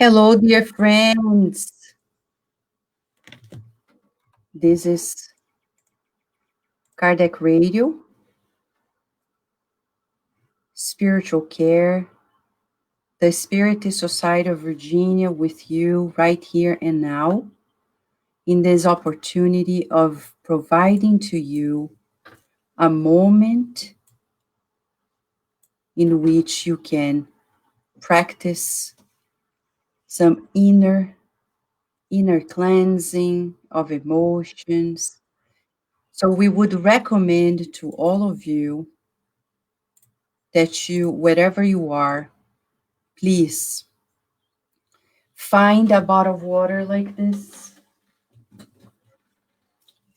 Hello, dear friends. This is Kardec Radio, Spiritual Care, the Spirit Society of Virginia with you right here and now in this opportunity of providing to you a moment in which you can practice some inner cleansing of emotions. So we would recommend to all of you that you, wherever you are, please find a bottle of water like this.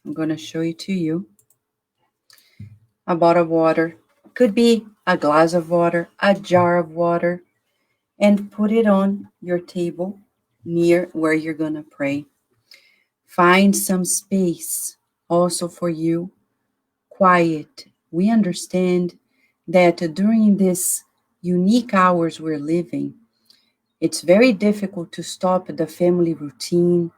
I'm going to show it to you. A bottle of water. Could be a glass of water, a jar of water, and put it on your table near where you're going to pray. Find some space also for you, quiet. We understand that during these unique hours we're living, it's very difficult to stop the family routine,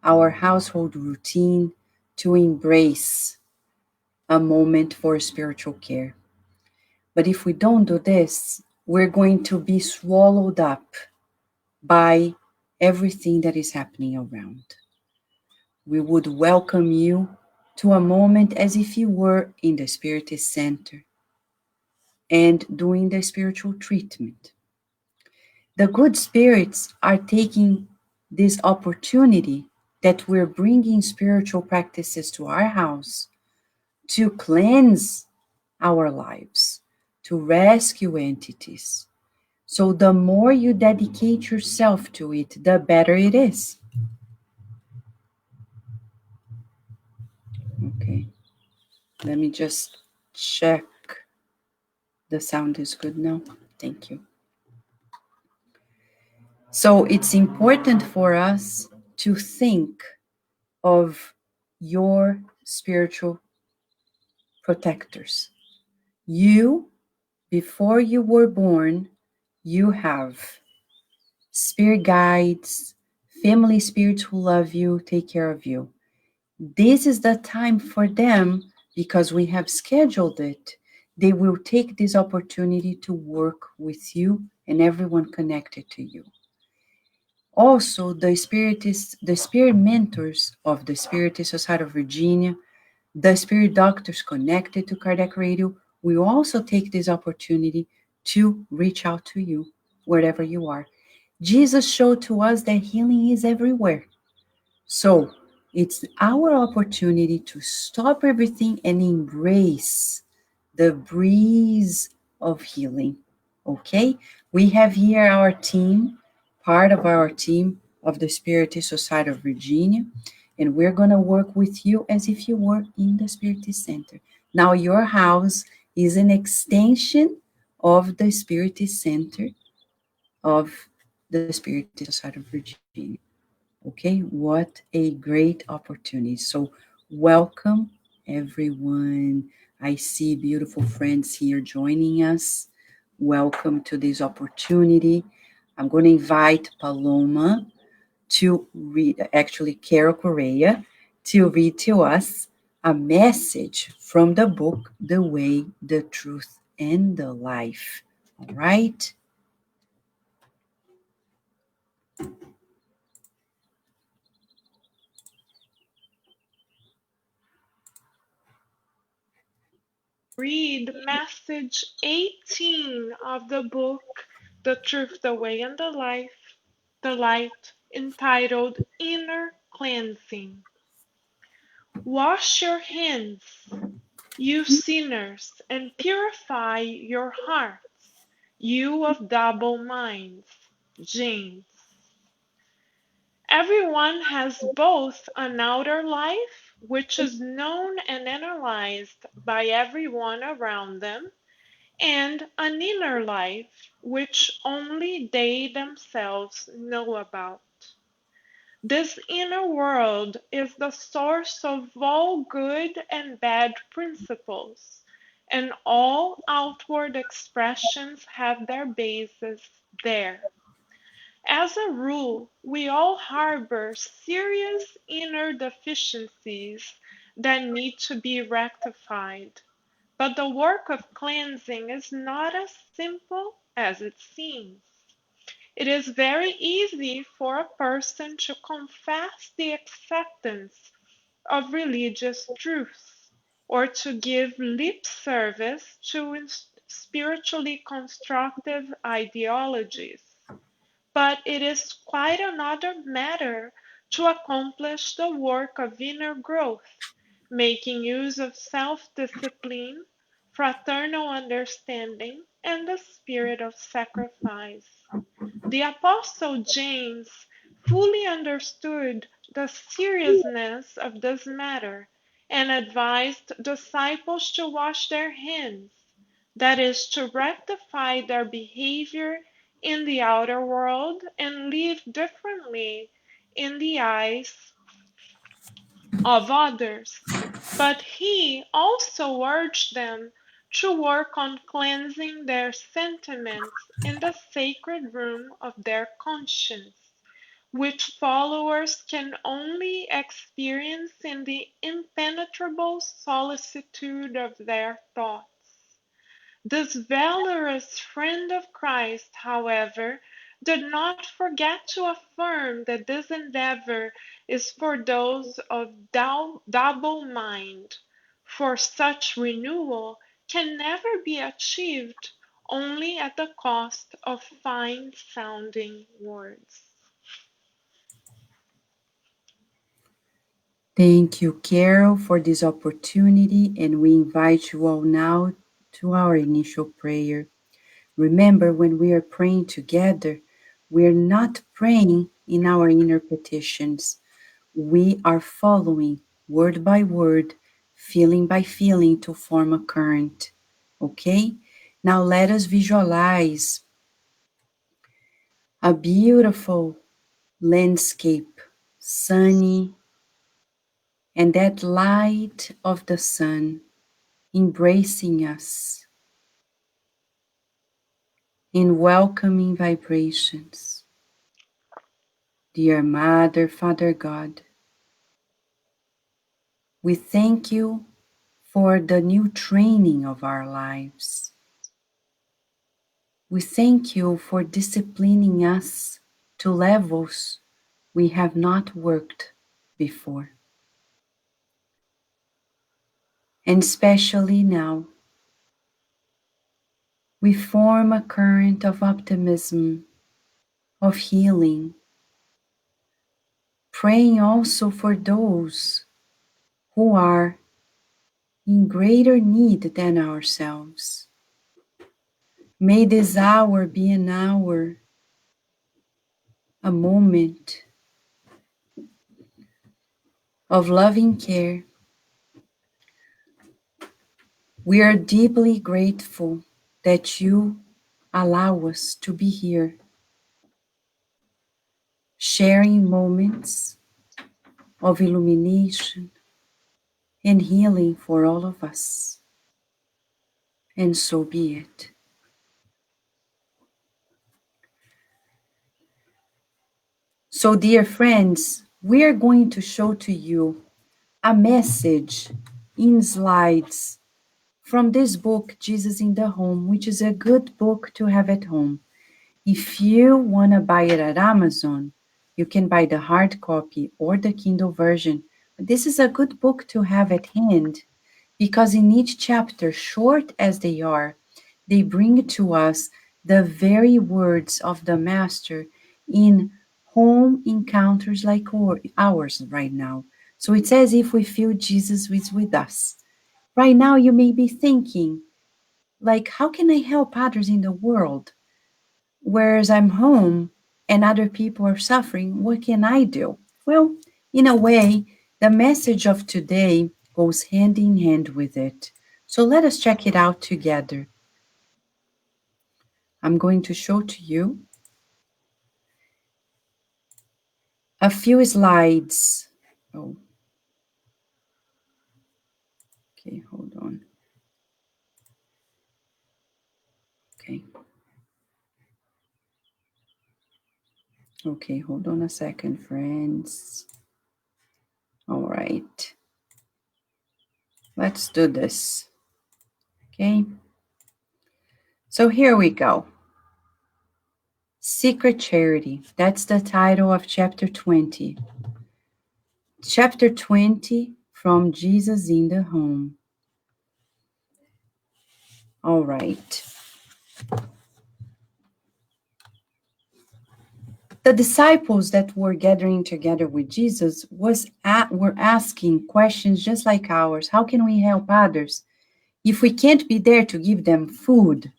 our household routine, to embrace a moment for spiritual care. But if we don't do this, we're going to be swallowed up by everything that is happening around. We would welcome you to a moment as if you were in the Spirit Center and doing the spiritual treatment. The good spirits are taking this opportunity that we're bringing spiritual practices to our house to cleanse our lives, to rescue entities. So the more you dedicate yourself to it, the better it is. Okay, let me just check. The sound is good now. Thank you. So it's important for us to think of your spiritual protectors. You, before you were born, you have spirit guides, family spirits who love you, take care of you. This is the time for them, because we have scheduled it. They will take this opportunity to work with you and everyone connected to you. Also, the spirit mentors of the Spirit Society of Virginia, the spirit doctors connected to Kardec Radio, will also take this opportunity to reach out to you wherever you are. Jesus showed to us that healing is everywhere. So it's our opportunity to stop everything and embrace the breeze of healing. Okay? We have here our team, part of our team of the Spirit Society of Virginia, and we're going to work with you as if you were in the Spirit Center. Now, your house is an extension of the Spirit Center of the Spirit Society of Virginia. Okay, what a great opportunity. So, welcome everyone. I see beautiful friends here joining us. Welcome to this opportunity. I'm going to invite Paloma to read, actually, Carol Correa, to read to us a message from the book, The Way, the Truth, and the Life. All right? Read message 18 of the book The Truth, the Way, and the Light, entitled Inner Cleansing. Wash your hands, you sinners, and purify your hearts, you of double minds. James. Everyone has both an outer life, which is known and analyzed by everyone around them, and an inner life which only they themselves know about. This inner world is the source of all good and bad principles, and all outward expressions have their basis there. As a rule, we all harbor serious inner deficiencies that need to be rectified. But the work of cleansing is not as simple as it seems. It is very easy for a person to confess the acceptance of religious truths, or to give lip service to spiritually constructive ideologies. But it is quite another matter to accomplish the work of inner growth, making use of self discipline, fraternal understanding, and the spirit of sacrifice. The Apostle James fully understood the seriousness of this matter and advised disciples to wash their hands, that is, to rectify their behavior in the outer world and live differently in the eyes of others. But he also urged them to work on cleansing their sentiments in the sacred room of their conscience, which followers can only experience in the impenetrable solitude of their thoughts. This valorous friend of Christ, however, did not forget to affirm that this endeavor is for those of double mind, for such renewal can never be achieved only at the cost of fine sounding words. Thank you, Carol, for this opportunity, and we invite you all now to our initial prayer. Remember, when we are praying together, we are not praying in our inner petitions. We are following word by word, feeling by feeling to form a current. Okay? Now let us visualize a beautiful landscape, sunny, and that light of the sun embracing us in welcoming vibrations. Dear Mother, Father God, we thank you for the new training of our lives. We thank you for disciplining us to levels we have not worked before. And especially now, we form a current of optimism, of healing, praying also for those who are in greater need than ourselves. May this hour be an hour, a moment of loving care. We are deeply grateful that you allow us to be here, sharing moments of illumination and healing for all of us. And so be it. So, dear friends, we are going to show to you a message in slides from this book, Jesus in the Home, which is a good book to have at home. If you want to buy it at Amazon, you can buy the hard copy or the Kindle version. But this is a good book to have at hand because in each chapter, short as they are, they bring to us the very words of the Master in home encounters like ours right now. So it's as if we feel Jesus is with us. Right now, you may be thinking, like, how can I help others in the world? Whereas I'm home and other people are suffering, what can I do? Well, in a way, the message of today goes hand in hand with it. So let us check it out together. I'm going to show to you a few slides. Oh, okay, hold on. Okay. Okay, hold on a second, friends. All right. Let's do this. Okay. So here we go. Secret Charity. That's the title of chapter 20. Chapter 20 from Jesus in the Home. All right. The disciples that were gathering together with Jesus were asking questions just like ours. How can we help others if we can't be there to give them food?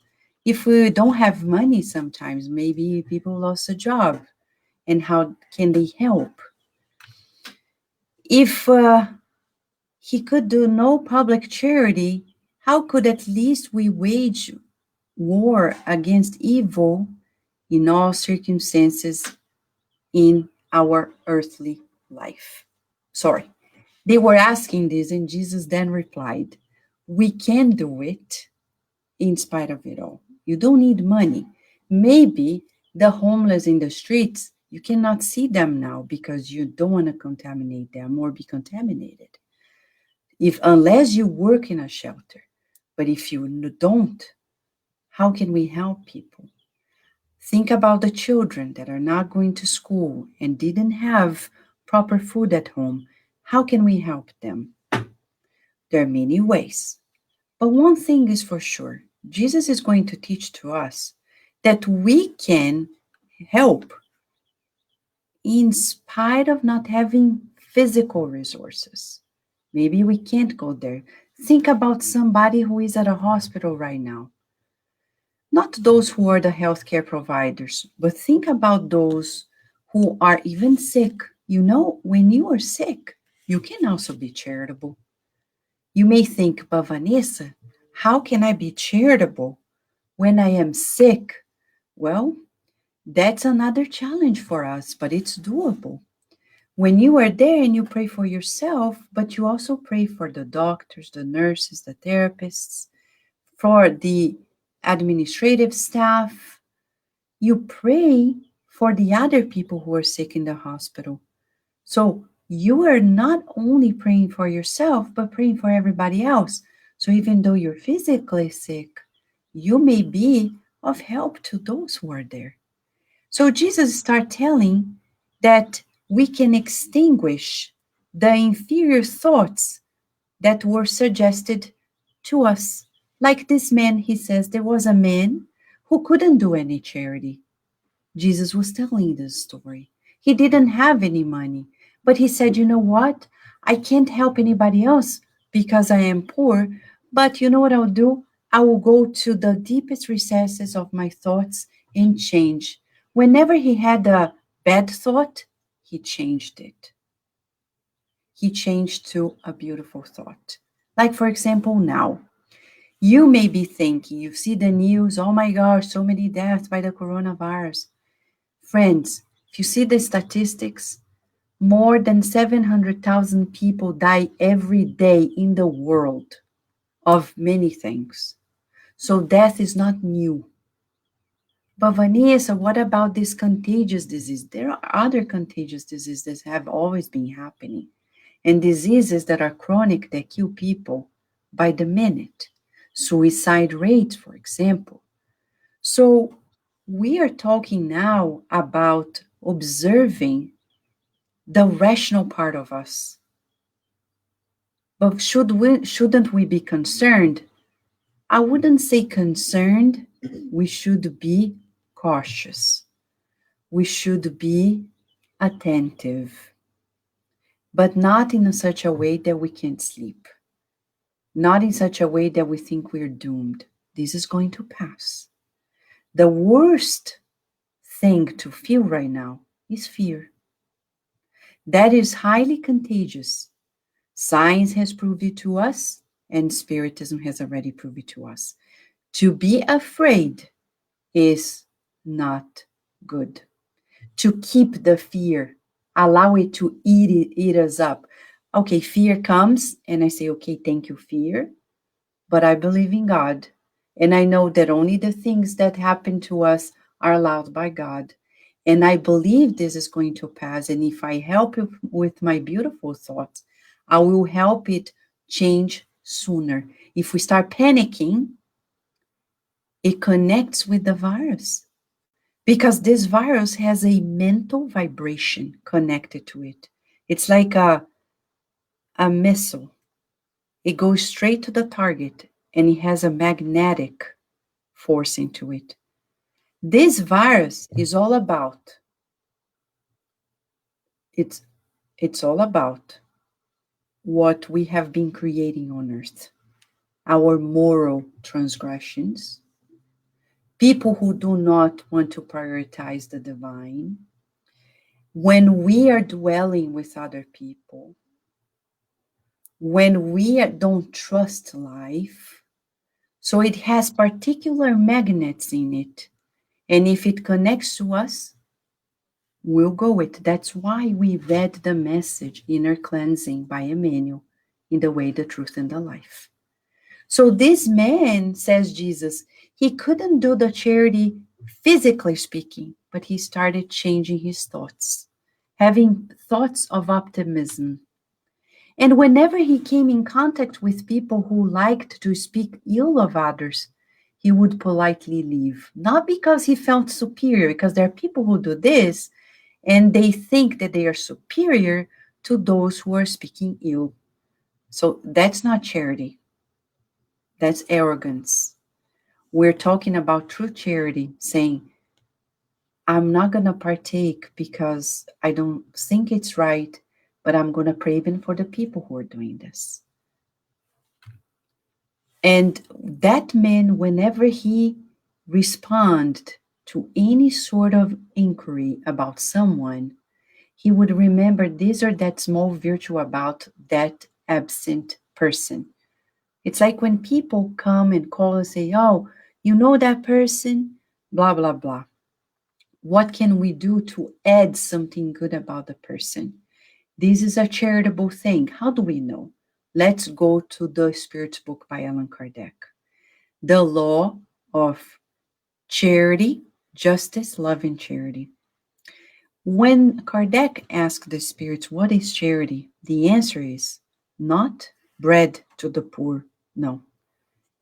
If we don't have money sometimes, maybe people lost a job, and how can they help? If he could do no public charity, how could at least we wage war against evil in all circumstances in our earthly life? Sorry. They were asking this, and Jesus then replied, we can do it in spite of it all. You don't need money. Maybe the homeless in the streets, you cannot see them now because you don't want to contaminate them or be contaminated. If unless you work in a shelter, but if you don't, how can we help people? Think about the children that are not going to school and didn't have proper food at home. How can we help them? There are many ways. But one thing is for sure, Jesus is going to teach to us that we can help in spite of not having physical resources. Maybe we can't go there. Think about somebody who is at a hospital right now. Not those who are the healthcare providers, but think about those who are even sick. You know, when you are sick, you can also be charitable. You may think, but Vanessa, how can I be charitable when I am sick? Well, that's another challenge for us, but it's doable. When you are there and you pray for yourself, but you also pray for the doctors, the nurses, the therapists, for the administrative staff, you pray for the other people who are sick in the hospital. So you are not only praying for yourself, but praying for everybody else. So even though you're physically sick, you may be of help to those who are there. So Jesus started telling that we can extinguish the inferior thoughts that were suggested to us. Like this man, he says, there was a man who couldn't do any charity. Jesus was telling this story. He didn't have any money, but he said, you know what? I can't help anybody else because I am poor, but you know what I'll do? I will go to the deepest recesses of my thoughts and change. Whenever he had a bad thought, he changed it. He changed to a beautiful thought. Like, for example, now, you may be thinking, you see the news, oh my gosh, so many deaths by the coronavirus. Friends, if you see the statistics, more than 700,000 people die every day in the world of many things. So death is not new. But Vanessa, what about this contagious disease? There are other contagious diseases that have always been happening, and diseases that are chronic that kill people by the minute. Suicide rates, for example. So we are talking now about observing the rational part of us. But shouldn't we be concerned? I wouldn't say concerned. We should be cautious. We should be attentive, but not in such a way that we can't sleep. Not in such a way that we think we're doomed. This is going to pass. The worst thing to feel right now is fear. That is highly contagious. Science has proved it to us, and Spiritism has already proved it to us. To be afraid is not good. To keep the fear, allow it to eat us up. Okay, fear comes, and I say, okay, thank you, fear, but I believe in God, and I know that only the things that happen to us are allowed by God. And I believe this is going to pass. And if I help you with my beautiful thoughts, I will help it change sooner. If we start panicking, it connects with the virus because this virus has a mental vibration connected to it. It's like a missile. It goes straight to the target and it has a magnetic force into it. This virus is all about it's it's all about what we have been creating on earth. Our moral transgressions, people who do not want to prioritize the divine, when we are dwelling with other people, when we don't trust life, so it has particular magnets in it. And if it connects to us, we'll go with. That's why we read the message Inner Cleansing by Emmanuel in The Way, the Truth, and the Life. So this man, says Jesus, he couldn't do the charity physically speaking, but he started changing his thoughts, having thoughts of optimism. And whenever he came in contact with people who liked to speak ill of others, he would politely leave. Not because he felt superior, because there are people who do this and they think that they are superior to those who are speaking ill. So that's not charity. That's arrogance. We're talking about true charity, saying, I'm not going to partake because I don't think it's right, but I'm going to pray even for the people who are doing this. And that man, whenever he responded to any sort of inquiry about someone, he would remember this or that small virtue about that absent person. It's like when people come and call and say, oh, you know that person, blah, blah, blah. What can we do to add something good about the person? This is a charitable thing. How do we know? Let's go to the Spirit's book by Allan Kardec. The Law of Charity, Justice, Love, and Charity. When Kardec asked the spirits, what is charity? The answer is not bread to the poor. No.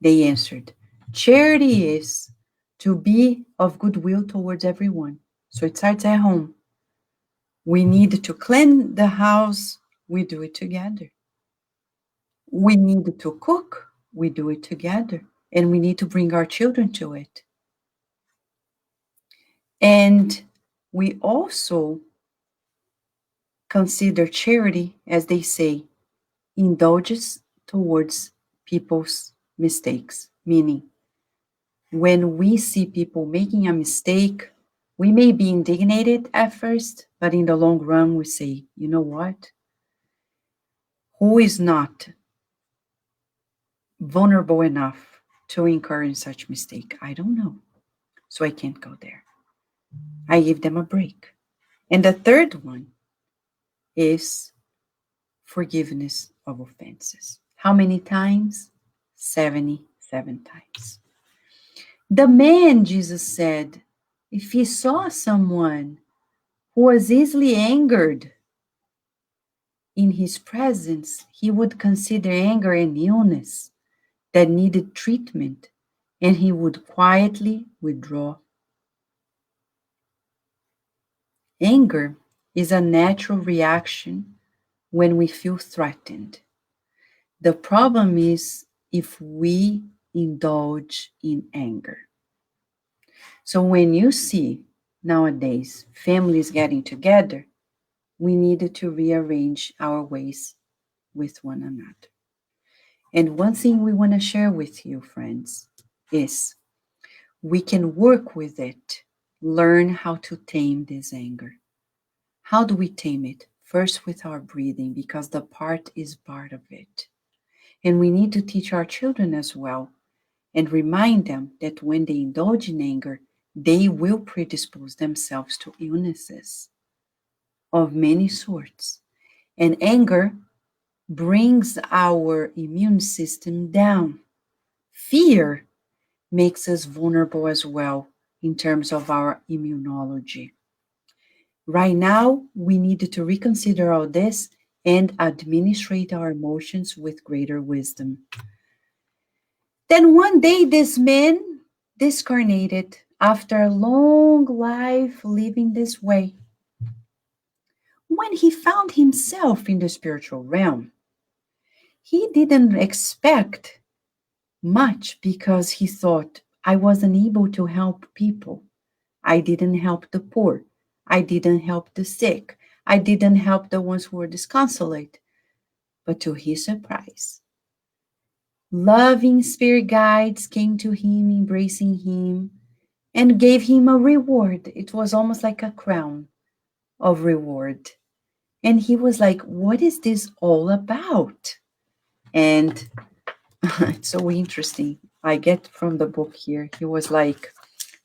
They answered, charity is to be of goodwill towards everyone. So it starts at home. We need to clean the house. We do it together. We need to cook. We do it together. And we need to bring our children to it. And we also consider charity, as they say, indulgence towards people's mistakes, meaning when we see people making a mistake, we may be indignated at first, but in the long run, we say, you know what? Who is not vulnerable enough to incur in such mistake? I don't know. So I can't go there. I give them a break. And the third one is forgiveness of offenses. How many times? 77 times. The man, Jesus said, if he saw someone who was easily angered in his presence, he would consider anger an illness that needed treatment, and he would quietly withdraw. Anger is a natural reaction when we feel threatened. The problem is if we indulge in anger. So when you see nowadays families getting together, we needed to rearrange our ways with one another. And one thing we want to share with you, friends, is we can work with it, learn how to tame this anger. How do we tame it? First, with our breathing, because the part is part of it. And we need to teach our children as well and remind them that when they indulge in anger, they will predispose themselves to illnesses of many sorts. And anger brings our immune system down. Fear makes us vulnerable as well in terms of our immunology. Right now, we need to reconsider all this and administrate our emotions with greater wisdom. Then one day, this man discarnated after a long life living this way. When he found himself in the spiritual realm, he didn't expect much because he thought, I wasn't able to help people. I didn't help the poor. I didn't help the sick. I didn't help the ones who were disconsolate. But to his surprise, loving spirit guides came to him, embracing him, and gave him a reward. It was almost like a crown of reward. And he was like, what is this all about? And it's so interesting. I get from the book here. He was like,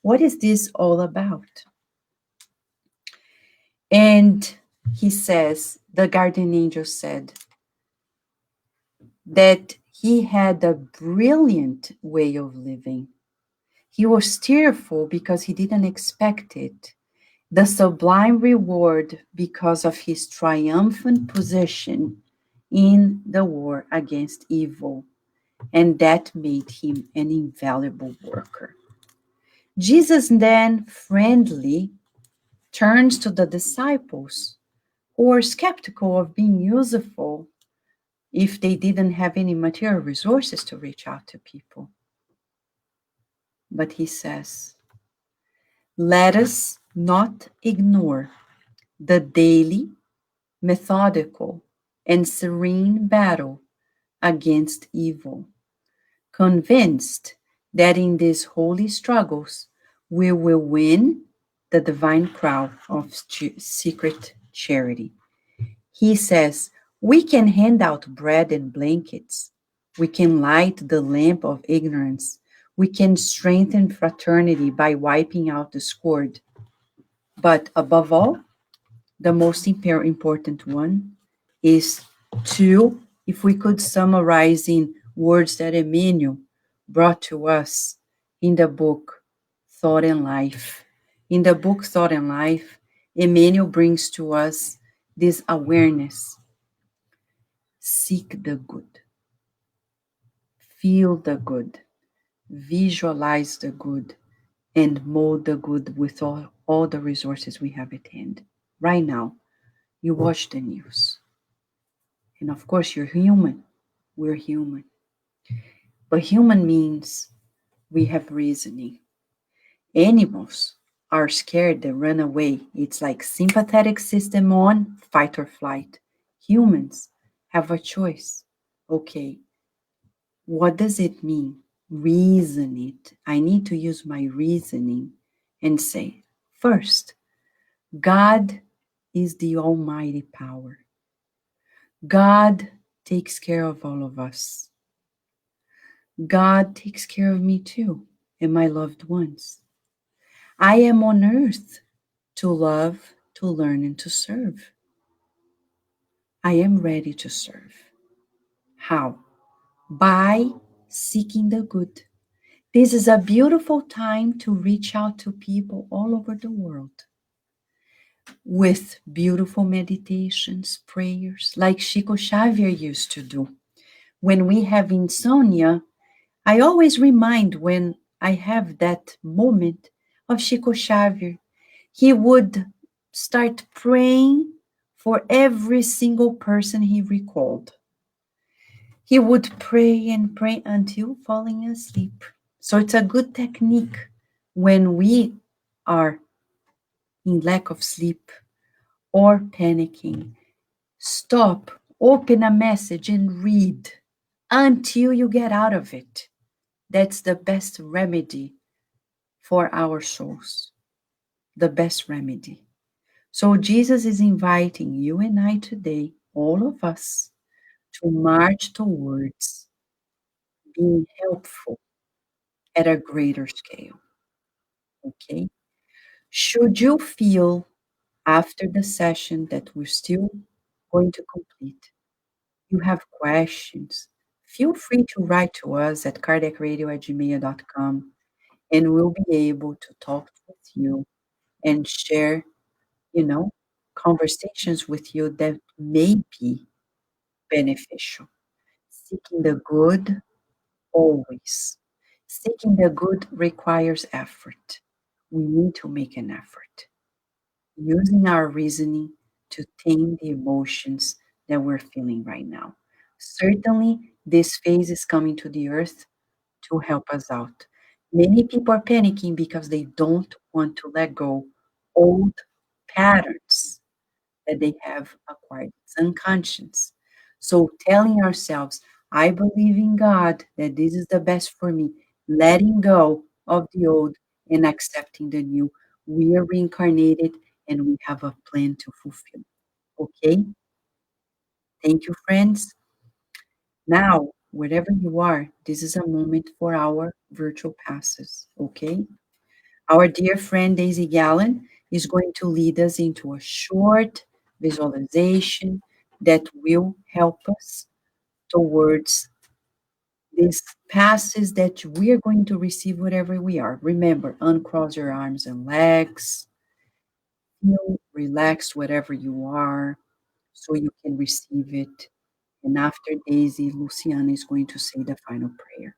what is this all about? And he says, the guardian angel said that he had a brilliant way of living. He was tearful because he didn't expect it. The sublime reward because of his triumphant position in the war against evil, and that made him an invaluable worker. Jesus then friendly turns to the disciples who were skeptical of being useful if they didn't have any material resources to reach out to people. But he says, let us not ignore the daily, methodical, and serene battle against evil, convinced that in these holy struggles we will win the divine crown of secret charity. He says, we can hand out bread and blankets. We can light the lamp of ignorance. We can strengthen fraternity by wiping out discord. But above all, the most important one is to, if we could summarize in words that Emmanuel brought to us in the book Thought and Life. In the book Thought and Life, Emmanuel brings to us this awareness. Seek the good, feel the good, visualize the good, and mold the good with all the resources we have at hand. Right now, you watch the news. And of course, you're human. We're human. But human means we have reasoning. Animals are scared, they run away. It's like sympathetic system on, fight or flight. Humans have a choice. Okay, what does it mean? Reason it. I need to use my reasoning and say, first, God is the almighty power. God takes care of all of us. God takes care of me too and my loved ones. I am on earth to love, to learn, and to serve. I am ready to serve. How? By seeking the good. This is a beautiful time to reach out to people all over the world with beautiful meditations, prayers, like Chico Xavier used to do. When we have insomnia, I always remind when I have that moment of Chico Xavier. He would start praying for every single person he recalled. He would pray and pray until falling asleep. So it's a good technique when we are in lack of sleep or panicking. Stop, open a message and read until you get out of it. That's the best remedy for our souls. The best remedy. So Jesus is inviting you and I today, all of us, to march towards being helpful at a greater scale. Okay? Should you feel after the session that we're still going to complete, you have questions, feel free to write to us at cardiacradio@gmail.com and we'll be able to talk with you and share you know, conversations with you that may be beneficial. Seeking the good always. Seeking the good requires effort. We need to make an effort. Using our reasoning to tame the emotions that we're feeling right now. Certainly, this phase is coming to the earth to help us out. Many people are panicking because they don't want to let go old patterns that they have acquired. It's unconscious. So telling ourselves, I believe in God that this is the best for me, letting go of the old and accepting the new. We are reincarnated and we have a plan to fulfill. Okay? Thank you, friends. Now, wherever you are, this is a moment for our virtual passes. Okay? Our dear friend Daisy Gallen is going to lead us into a short visualization that will help us towards these passes that we are going to receive wherever we are. Remember, uncross your arms and legs, feel relaxed wherever you are so you can receive it. And after Daisy, Luciana is going to say the final prayer.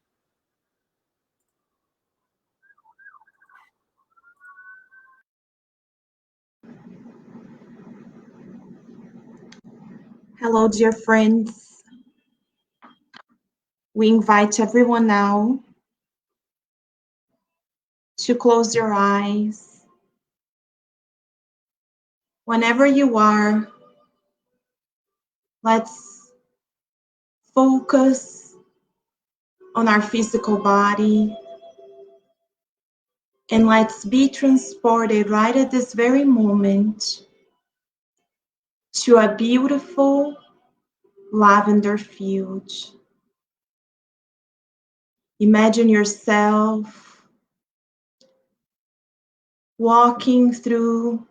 Hello, dear friends. We invite everyone now to close your eyes. Whenever you are, let's focus on our physical body and let's be transported right at this very moment to a beautiful lavender field. Imagine yourself walking through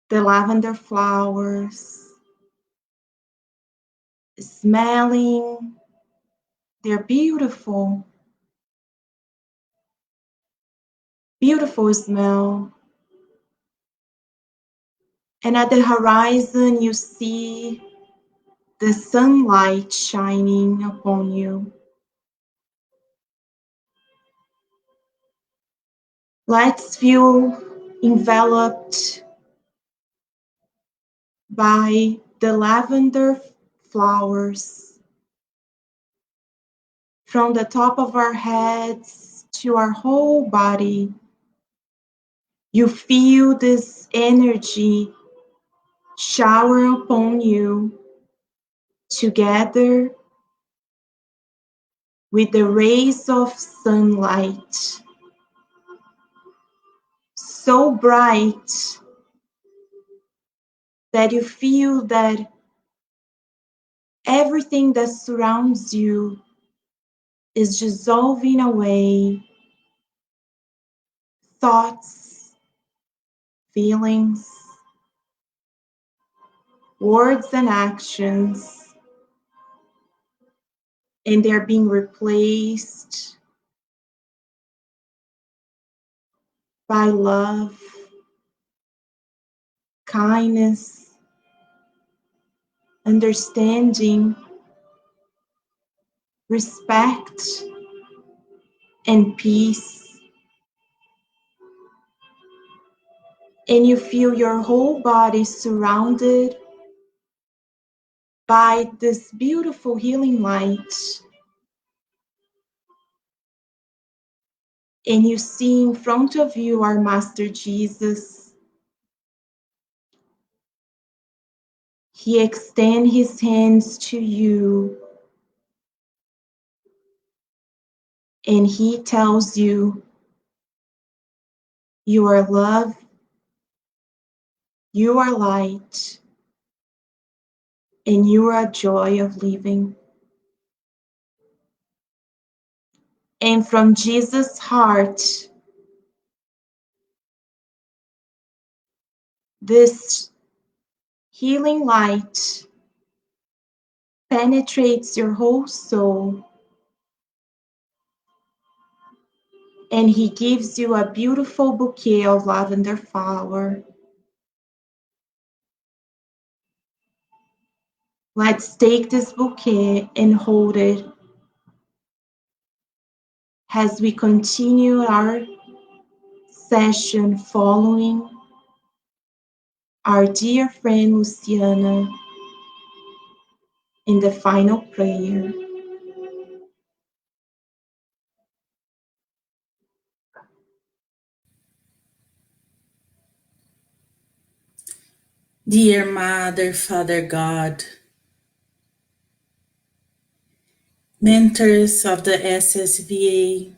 the lavender flowers, smelling their beautiful, beautiful smell. And at the horizon, you see the sunlight shining upon you. Let's feel enveloped by the lavender flowers from the top of our heads to our whole body. You feel this energy shower upon you together with the rays of sunlight, so bright that you feel that everything that surrounds you is dissolving away. Thoughts, feelings, words, and actions, and they're being replaced by love, kindness, understanding, respect, and peace. And you feel your whole body surrounded by this beautiful healing light. And you see in front of you our Master Jesus. He extends his hands to you and he tells you, you are love, you are light, and you are a joy of living. And from Jesus' heart, this healing light penetrates your whole soul, and he gives you a beautiful bouquet of lavender flower. Let's take this bouquet and hold it as we continue our session following our dear friend Luciana in the final prayer. Dear Mother, Father God, mentors of the SSVA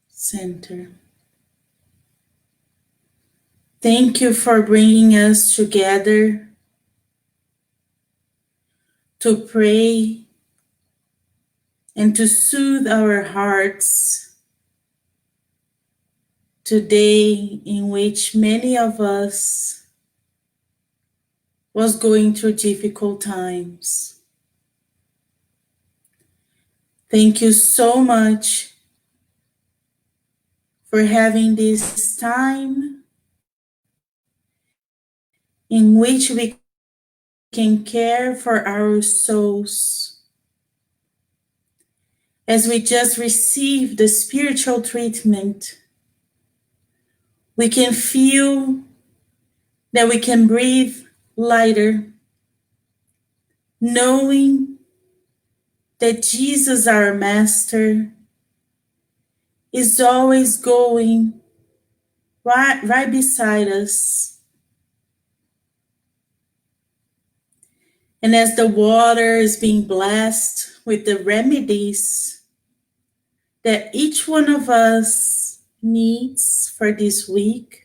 Center, thank you for bringing us together to pray and to soothe our hearts today, in which many of us was going through difficult times. Thank you so much for having this time in which we can care for our souls. As we just received the spiritual treatment, we can feel that we can breathe lighter, knowing that Jesus, our Master, is always going right beside us. And as the water is being blessed with the remedies that each one of us needs for this week,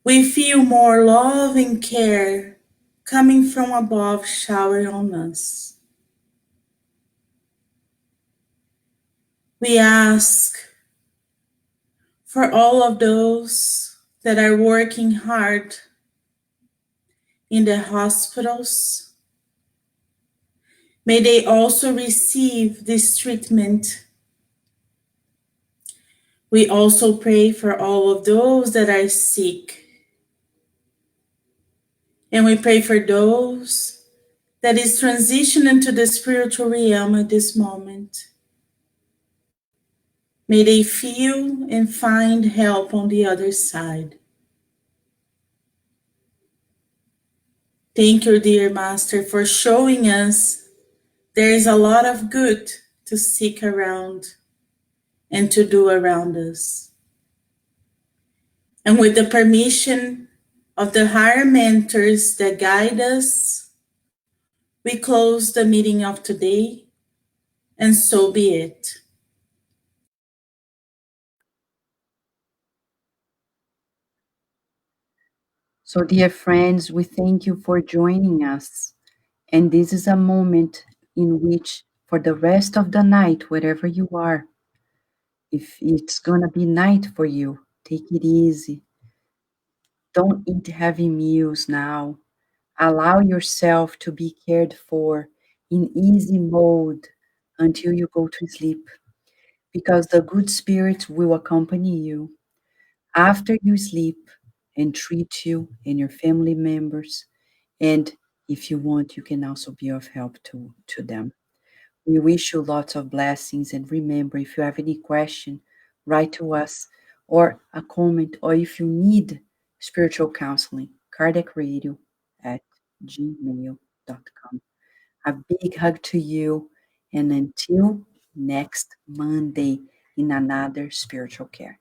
we feel more love and care coming from above showering on us. We ask for all of those that are working hard in the hospitals. May they also receive this treatment. We also pray for all of those that are sick. And we pray for those that is transitioning to the spiritual realm at this moment. May they feel and find help on the other side. Thank you, dear Master, for showing us there is a lot of good to seek around and to do around us. And with the permission of the higher mentors that guide us, we close the meeting of today, and so be it. So, dear friends, we thank you for joining us. And this is a moment in which, for the rest of the night, wherever you are, if it's going to be night for you, take it easy. Don't eat heavy meals now. Allow yourself to be cared for in easy mode until you go to sleep, because the good spirit will accompany you after you sleep and treat you and your family members. And if you want, you can also be of help to them. We wish you lots of blessings. And remember, if you have any question, write to us or a comment, or if you need spiritual counseling, cardiacradio at gmail.com. A big hug to you, and until next Monday in another spiritual care.